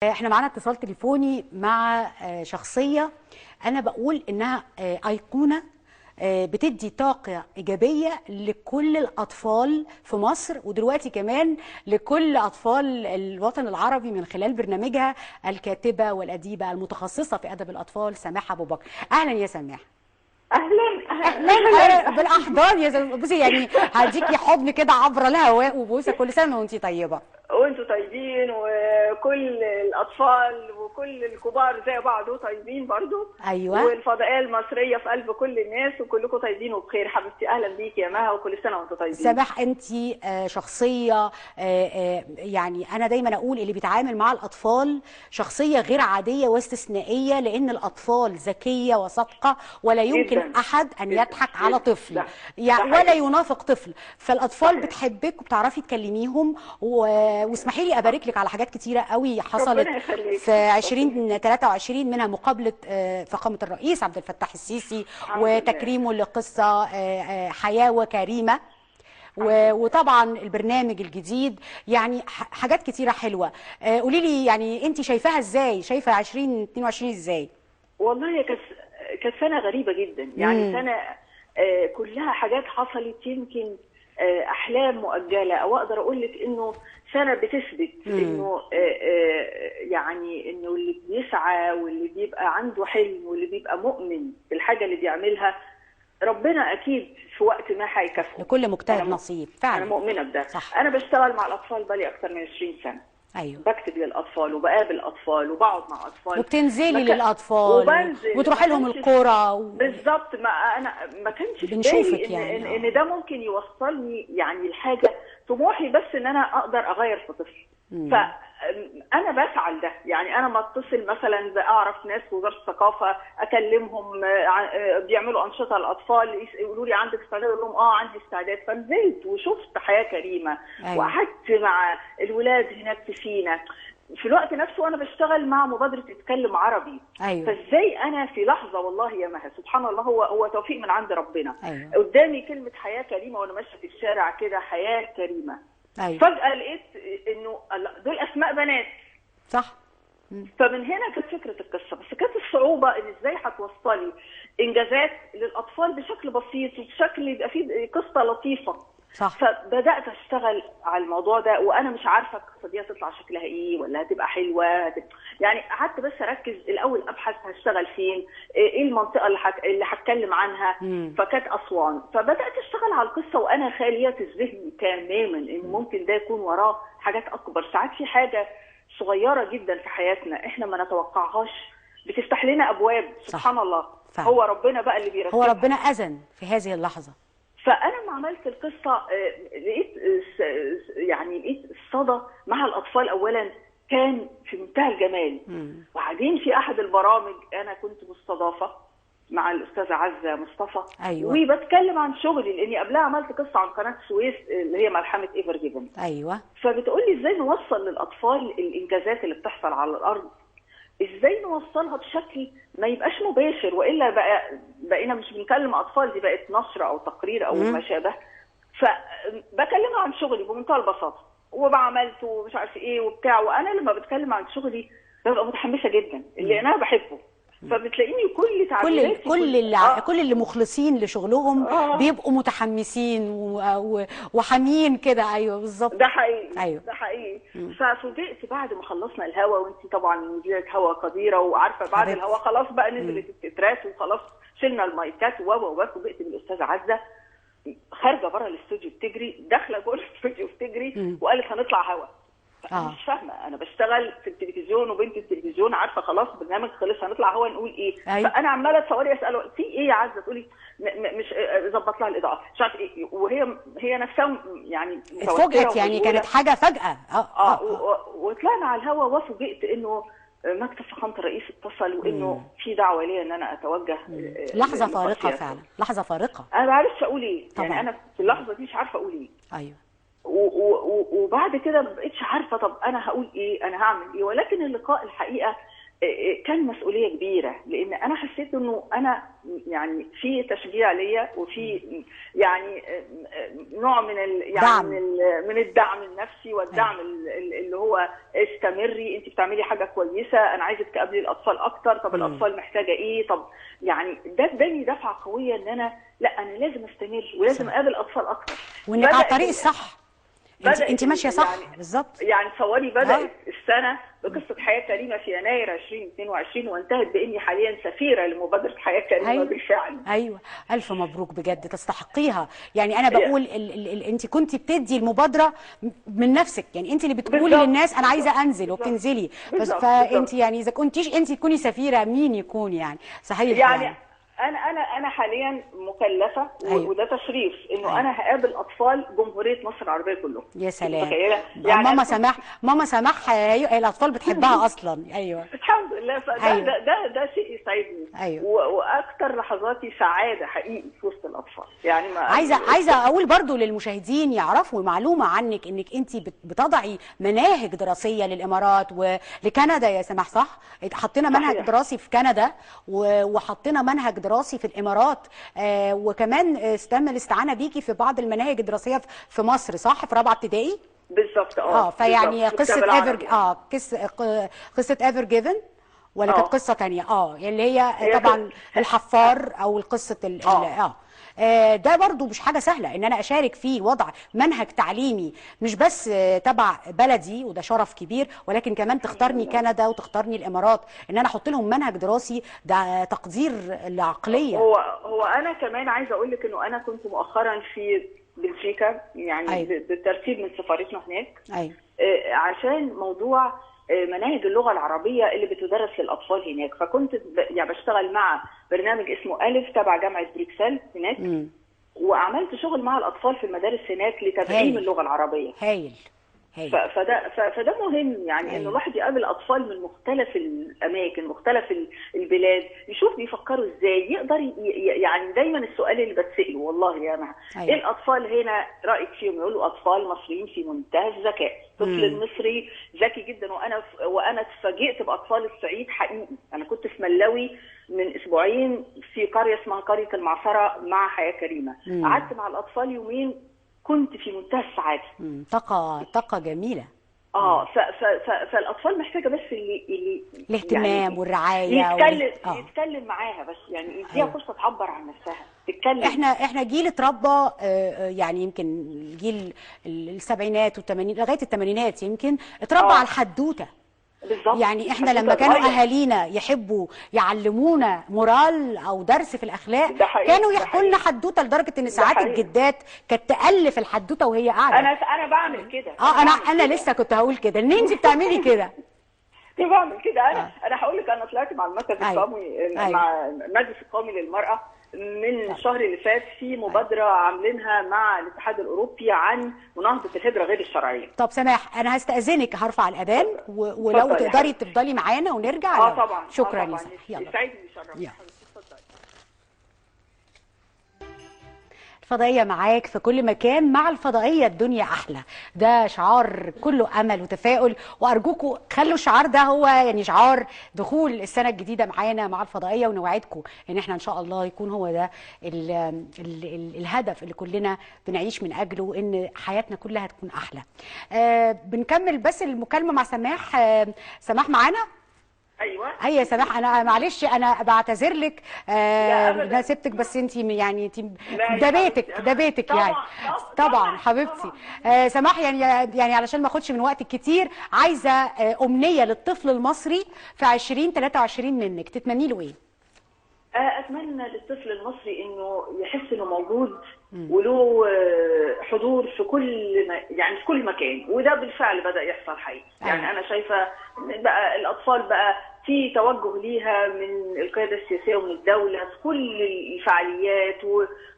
احنا معانا اتصال تليفوني مع شخصية انا بقول انها ايقونة بتدي طاقة ايجابية لكل الاطفال في مصر، ودلوقتي كمان لكل اطفال الوطن العربي من خلال برنامجها الكاتبة والاديبة المتخصصة في ادب الاطفال سماح ابو بكر. اهلا يا سماح. اهلا اهلا بالاحضان يا زلمه. بصي يعني هديكي حضن كده عبر الهواء وبوسه. كل سنه وانتي طيبه. وانتوا طيبين، وكل الاطفال وكل الكبار زي بعض طيبين برضو. ايوه، والفضائيه المصريه في قلب كل الناس، وكلكم طيبين وبخير. حبيبتي اهلا بيكي يا مها، وكل سنه وانتوا طيبين. سماح انتي شخصيه يعني انا دايما اقول اللي بيتعامل مع الاطفال شخصيه غير عاديه واستثنائيه، لان الاطفال ذكيه وصادقه، ولا يمكن جدا احد ان جدا يضحك على طفل ده يعني ولا حقيقي. ينافق طفل. فالاطفال صحيح. بتحبك وبتعرفي تكلميهم واسمحي لي ابارك لك على حاجات كتيره قوي حصلت ربنا يخليك. في 2023، منها مقابله فخامه الرئيس عبد الفتاح السيسي الحمد لله. وتكريمه لقصه حياه وكريمه، وطبعا البرنامج الجديد، يعني حاجات كتيره حلوه. قولي لي يعني انت شايفاها ازاي؟ شايفه 2022 ازاي؟ والله كانت سنه غريبه جدا، يعني سنه كلها حاجات حصلت، يمكن احلام مؤجله، او اقدر اقول لك انه سنه بتثبت انه يعني انه اللي بيسعى واللي بيبقى عنده حلم واللي بيبقى مؤمن بالحاجه اللي بيعملها، ربنا اكيد في وقت ما هيكافئه. لكل مجتهد نصيب فعلا. انا مؤمنه بده. صح. انا بشتغل مع الاطفال بقالي اكثر من 20 سنه. ايوه، بكتب للاطفال وبقابل اطفال وبقعد مع اطفال، وبتنزلي للاطفال وبنزل وتروحي لهم القرى بالظبط. ما ما كانش في بنشوفك بالي يعني إن ده ممكن يوصلني يعني لحاجه. طموحي بس ان انا اقدر اغير في طفل. فانا بسعى لده. يعني انا ما اتصل مثلا اعرف ناس في وزاره الثقافه اكلمهم بيعملوا انشطه للاطفال، يقولوا لي عندك استعداد؟ اقول لهم عندي استعداد. فنزلت وشفت حياه كريمه. أيوة. وقعدت مع الولاد هناك في سينا في الوقت نفسه وانا بشتغل مع مبادره اتكلم عربي. أيوة. فازاي انا في لحظه، والله يا مها سبحان الله، هو توفيق من عند ربنا. أيوة. قدامي كلمه حياه كريمه وانا ماشيه في الشارع كده، حياه كريمه. أيوة. فجاه لقيت انه دول اسماء بنات. صح. فمن هنا كانت فكره القصه. بس كانت الصعوبه ان ازاي هتوصلي انجازات للاطفال بشكل بسيط وبشكل يبقى فيه قصه لطيفه. صح. فبدات اشتغل على الموضوع ده وانا مش عارفه القصه دي هتطلع شكلها ايه ولا هتبقى حلوه. يعني قعدت بس اركز الاول، ابحث هشتغل فين، ايه المنطقه اللي هتكلم عنها. فكانت اسوان. فبدات اشتغل على القصه وانا خاليه الذهن تماما ان ممكن ده يكون وراه حاجات اكبر. ساعات في حاجه صغيره جدا في حياتنا احنا ما نتوقعهاش بتفتح لنا ابواب. سبحان الله. فعلا. هو ربنا بقى اللي بيرتبها. هو ربنا اذن في هذه اللحظه. فانا لما عملت القصه لقيت يعني لقيت الصدى مع الاطفال. اولا كان في منتهى الجمال. وبعدين في احد البرامج انا كنت مستضافه مع الاستاذه عزه مصطفى. أيوة. وبتكلم عن شغلي لاني قبلها عملت قصه عن قناه السويس اللي هي ملحمه ايفر جيفن. ايوه. فبتقول لي ازاي نوصل للاطفال الانجازات اللي بتحصل على الارض، ازاي نوصلها بشكل ما يبقاش مباشر، والا بقينا مش بنكلم اطفال، دي بقت نشر او تقرير او ما شابه. فبكلمها عن شغلي بمنتهى البساطه وبعملته ومش عارف ايه وبتاع. وانا لما بتكلم عن شغلي ببقى متحمسه جدا اللي انا بحبه. فبتلاقيني كل تعبيراتي كل اللي مخلصين لشغلهم بيبقوا متحمسين وحامين كده. ايوه بالظبط. ده حقيقي. أيوة. ده حقيقي. ففوجئت بعد ما خلصنا الهوا، وانت طبعا مديره هوا قديره وعارفه بعد الهوا خلاص بقى نزلت التترات وخلاص شلنا المايكات فوجئت بالاستاذه عزه خارجه بره الاستوديو بتجري، داخله جوه الاستوديو بتجري وقالت هنطلع هوا. انا مش فاهمه، انا بشتغل في التلفزيون وبنت التلفزيون عارفه خلاص برنامج خلص هنطلع هوا نقول ايه. أيوة. فانا عماله تصوري اساله في ايه يا عزه، تقولي مش ظبط لها الاضاءه مش عارف ايه. وهي نفسها يعني اتفاجئت، يعني كانت حاجه فجاه. وطلعنا على الهوا وفوجئت انه مكتب فخامه الرئيس اتصل وانه في دعوه ليا ان انا اتوجه. لحظه فارقه فعلا، لحظه فارقه. انا ما عرفتش اقول ايه طبعا. يعني انا في اللحظه دي مش عارفه اقول ايه. ايوه. وبعد كده ما بقتش عارفه طب انا هقول ايه، انا هعمل ايه. ولكن اللقاء الحقيقه كان مسؤوليه كبيره، لان انا حسيت انه انا يعني في تشجيع ليا، وفي يعني نوع من يعني من الدعم النفسي والدعم اللي هو استمري، انت بتعملي حاجه كويسه، انا عايزك تقابلي الاطفال اكتر، طب الاطفال محتاجه ايه، طب يعني ده اداني دفعه قويه ان انا لا انا لازم استمر ولازم اقابل اطفال اكتر، وانك على الطريق الصح، انت ماشيه صح يعني بالظبط. يعني تصوري بدات السنه بقصه حياه كريمه في يناير 2022 وانتهت باني حاليا سفيره لمبادره حياه كريمه بالفعل. ايوه الف مبروك بجد، تستحقيها. يعني انا بقول انت كنت بتدي المبادره من نفسك، يعني انت اللي بتقولي للناس انا عايزه انزل وبتنزلي، فانت يعني اذا كنتيش انت تكوني سفيره مين يكون يعني صحيح يعني. انا حاليا مكلفه وده تشريف انه انا هقابل اطفال جمهوريه مصر العربيه كلهم. يا سلام. يعني ماما سماح هي الاطفال بتحبها اصلا. ايوه الحمد لله. ده شيء يسعدني. واكثر لحظاتي سعاده حقيقي في وسط الاطفال. يعني عايزه اقول برضو للمشاهدين يعرفوا معلومه عنك، انك انت بتضعي مناهج دراسيه للامارات ولكندا يا سماح، صح؟ حطينا منهج دراسي في كندا وحطينا منهج دراسي في الامارات، وكمان تم الاستعانه بيكي في بعض المناهج الدراسيه في مصر، صح؟ في رابعه ابتدائي بالظبط. فيعني قصه ايفر جيفن ولا كانت قصه ثانيه؟ اللي هي طبعا الحفار او القصه ده برضو مش حاجه سهله ان انا اشارك في وضع منهج تعليمي مش بس تبع بلدي، وده شرف كبير، ولكن كمان تختارني كندا وتختارني الامارات ان انا احط لهم منهج دراسي، ده تقدير العقليه. هو انا كمان عايزه اقول لك انه انا كنت مؤخرا في بلجيكا، يعني بالترتيب من سفارتنا هناك. عشان موضوع مناهج اللغه العربيه اللي بتدرس للاطفال هناك، فكنت يعني بشتغل مع برنامج اسمه ألف تبع جامعه بروكسل هناك. وعملت شغل مع الاطفال في المدارس هناك لتدعيم اللغه العربيه. هايل. فده مهم، يعني انه الواحد يقابل اطفال من مختلف الاماكن، مختلف البلاد، يشوف بيفكروا ازاي، يقدر يعني دايما السؤال اللي بتساله والله يا جماعه ايه الاطفال هنا رايك فيهم؟ يقولوا اطفال مصريين في منتهى الذكاء، الطفل المصري ذكي جدا. وانا اتفاجئت باطفال الصعيد حقيقي. انا كنت في ملاوي من اسبوعين في قريه اسمها قريه المعصره مع حياه كريمه، قعدت مع الاطفال يومين، كنت في منتهى السعاده. طاقه جميله. فالاطفال محتاجه بس اللي الاهتمام يعني والرعايه يتكلم معاها، بس يعني يديها فرصه تعبر عن نفسها، تتكلم. احنا جيل اتربى، يعني يمكن جيل السبعينات والثمانينات لغايه الثمانينات يمكن اتربى على الحدوته. بالظبط. يعني احنا لما كانوا اهالينا يحبوا يعلمونا مورال او درس في الاخلاق كانوا يحكوا لنا حدوته، لدرجه ان ساعات الجدات كانت تالف الحدوته وهي قاعده. انا بعمل كده. انا لسه كنت هقول كده ان انت بتعملي كده. بعمل كده. انا هقول لك، انا طلعت مع المركز القومي مع المجلس القومي للمراه من الشهر اللي فات في مبادره عاملينها مع الاتحاد الاوروبي عن مناهضه الهجره غير الشرعيه. طب سماح، انا هستاذنك، هرفع الاذان ولو تقدري تفضلي معانا ونرجع. طبعا. شكرا يا سماح. يلا يسعدني ويشرفني. الفضائية معاك في كل مكان، مع الفضائية الدنيا أحلى. ده شعار كله أمل وتفاؤل، وأرجوكم خلوا الشعار ده هو يعني شعار دخول السنة الجديدة معانا مع الفضائية، ونوعدكم إن احنا إن شاء الله يكون هو ده الهدف اللي كلنا بنعيش من أجله، إن حياتنا كلها تكون أحلى. بنكمل بس المكالمة مع سماح. سماح معانا؟ ايوه يا سماح، انا معلش انا بعتذر لك انا سبتك، بس انت يعني انت ده بيتك يعني. طبعا حبيبتي. سماح، يعني علشان ما اخدش من وقتك كتير، عايزه امنيه للطفل المصري في 2023 منك، تتمني له ايه؟ اتمنى للطفل المصري انه يحس انه موجود وله حضور في في كل مكان، وده بالفعل بدا يحصل حقيقي. يعني انا شايفه بقى الاطفال بقى في توجه ليها من القياده السياسيه ومن الدوله في كل الفعاليات،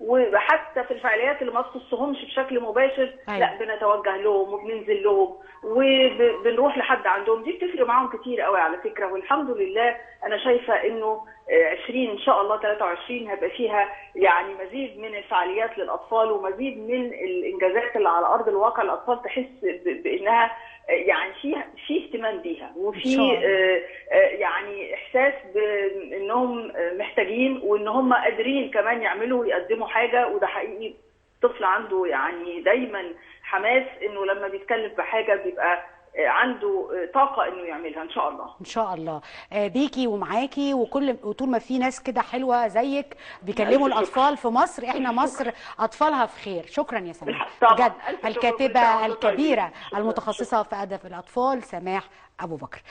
وحتى في الفعاليات اللي ما تخصهمش بشكل مباشر لا بنتوجه لهم وبننزل لهم وبنروح لحد عندهم. دي بتفرق معاهم كتير قوي على فكره، والحمد لله انا شايفه انه 20 ان شاء الله 23 هيبقى فيها يعني مزيد من الفعاليات للاطفال ومزيد من الانجازات اللي على ارض الواقع. الاطفال تحس بانها يعني في اهتمام بيها، وفي يعني احساس بانهم محتاجين، وان هم قادرين كمان يعملوا ويقدموا حاجه. وده حقيقي طفل عنده يعني دايما حماس، انه لما بيتكلم بحاجه بيبقى عنده طاقه انه يعملها ان شاء الله. ان شاء الله بيكي ومعاكي، وطول ما في ناس كده حلوه زيك بيكلموا الاطفال في مصر، احنا مصر اطفالها في خير. شكرا يا سماح بجد. الكاتبه الكبيره المتخصصه في ادب الاطفال سماح ابو بكر.